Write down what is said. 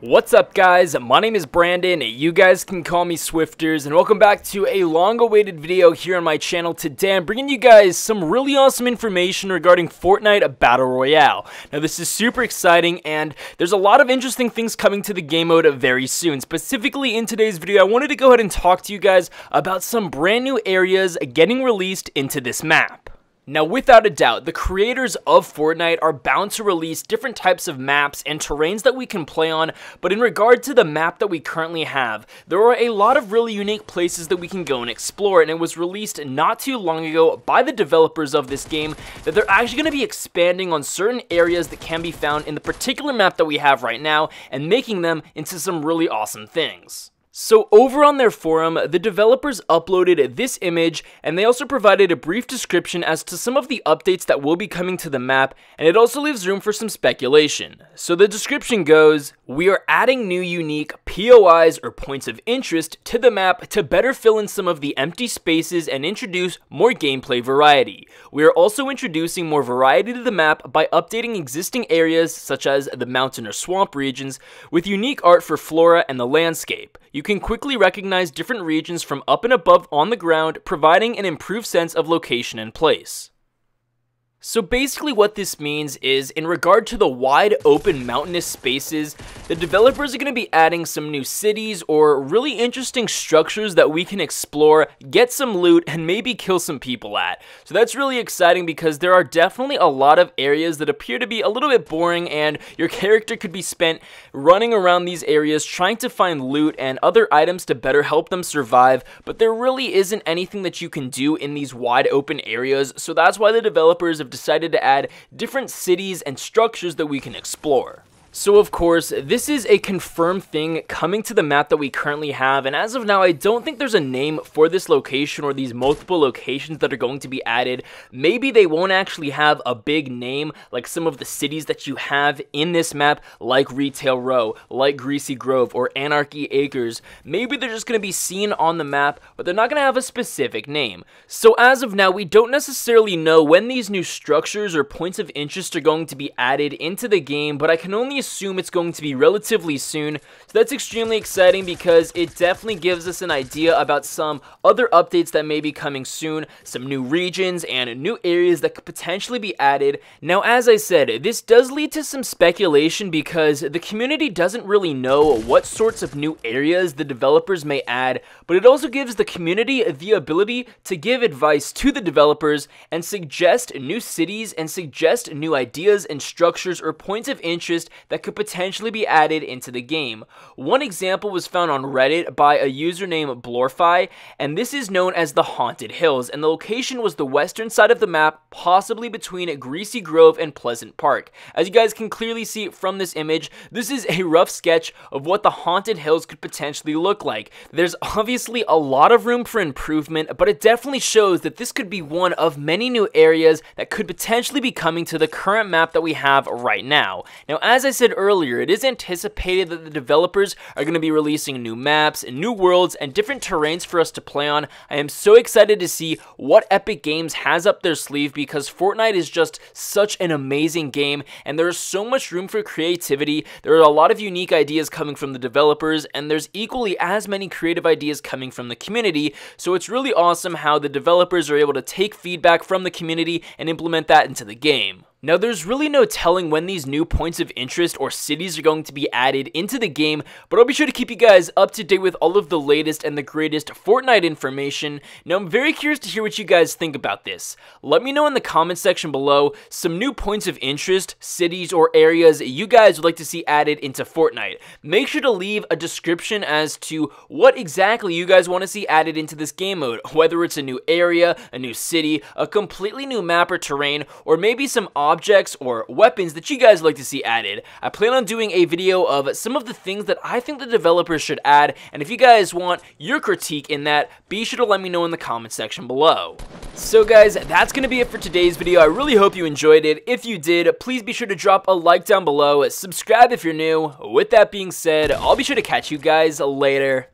What's up guys, my name is Brandon, you guys can call me Swifterrs, and welcome back to a long-awaited video here on my channel. Today I'm bringing you guys some really awesome information regarding Fortnite Battle Royale. Now this is super exciting and there's a lot of interesting things coming to the game mode very soon. Specifically in today's video, I wanted to go ahead and talk to you guys about some brand new areas getting released into this map. Now, without a doubt, the creators of Fortnite are bound to release different types of maps and terrains that we can play on, but in regard to the map that we currently have, there are a lot of really unique places that we can go and explore, and it was released not too long ago by the developers of this game that they're actually going to be expanding on certain areas that can be found in the particular map that we have right now and making them into some really awesome things. So over on their forum, the developers uploaded this image, and they also provided a brief description as to some of the updates that will be coming to the map, and it also leaves room for some speculation. So the description goes, "We are adding new unique POIs or points of interest to the map to better fill in some of the empty spaces and introduce more gameplay variety. We are also introducing more variety to the map by updating existing areas such as the mountain or swamp regions with unique art for flora and the landscape. You can quickly recognize different regions from up and above on the ground, providing an improved sense of location and place." So basically what this means is, in regard to the wide open mountainous spaces, the developers are going to be adding some new cities or really interesting structures that we can explore, get some loot, and maybe kill some people at. So that's really exciting because there are definitely a lot of areas that appear to be a little bit boring, and your character could be spent running around these areas trying to find loot and other items to better help them survive, but there really isn't anything that you can do in these wide open areas, so that's why the developers have decided to add different cities and structures that we can explore. So of course, this is a confirmed thing coming to the map that we currently have, and as of now, I don't think there's a name for this location or these multiple locations that are going to be added. Maybe they won't actually have a big name like some of the cities that you have in this map, like Retail Row, like Greasy Grove, or Anarchy Acres. Maybe they're just going to be seen on the map, but they're not going to have a specific name. So as of now, we don't necessarily know when these new structures or points of interest are going to be added into the game, but I can only assume it's going to be relatively soon. So that's extremely exciting because it definitely gives us an idea about some other updates that may be coming soon, some new regions and new areas that could potentially be added. Now, as I said, this does lead to some speculation because the community doesn't really know what sorts of new areas the developers may add, but it also gives the community the ability to give advice to the developers and suggest new cities and suggest new ideas and structures or points of interest that could potentially be added into the game. One example was found on Reddit by a user named Blorfi, and this is known as the Haunted Hills, and the location was the western side of the map, possibly between Greasy Grove and Pleasant Park. As you guys can clearly see from this image, this is a rough sketch of what the Haunted Hills could potentially look like. There's obviously a lot of room for improvement, but it definitely shows that this could be one of many new areas that could potentially be coming to the current map that we have right now. Now, as I said earlier, it is anticipated that the developers are going to be releasing new maps and new worlds and different terrains for us to play on. I am so excited to see what Epic Games has up their sleeve because Fortnite is just such an amazing game and there is so much room for creativity. There are a lot of unique ideas coming from the developers and there's equally as many creative ideas coming from the community, so it's really awesome how the developers are able to take feedback from the community and implement that into the game. Now, there's really no telling when these new points of interest or cities are going to be added into the game, but I'll be sure to keep you guys up to date with all of the latest and the greatest Fortnite information. Now, I'm very curious to hear what you guys think about this. Let me know in the comment section below some new points of interest, cities, or areas you guys would like to see added into Fortnite. Make sure to leave a description as to what exactly you guys want to see added into this game mode, whether it's a new area, a new city, a completely new map or terrain, or maybe some awesome objects or weapons that you guys like to see added. I plan on doing a video of some of the things that I think the developers should add, and if you guys want your critique in that, be sure to let me know in the comment section below. So guys, that's going to be it for today's video. I really hope you enjoyed it. If you did, please be sure to drop a like down below, subscribe if you're new. With that being said, I'll be sure to catch you guys later.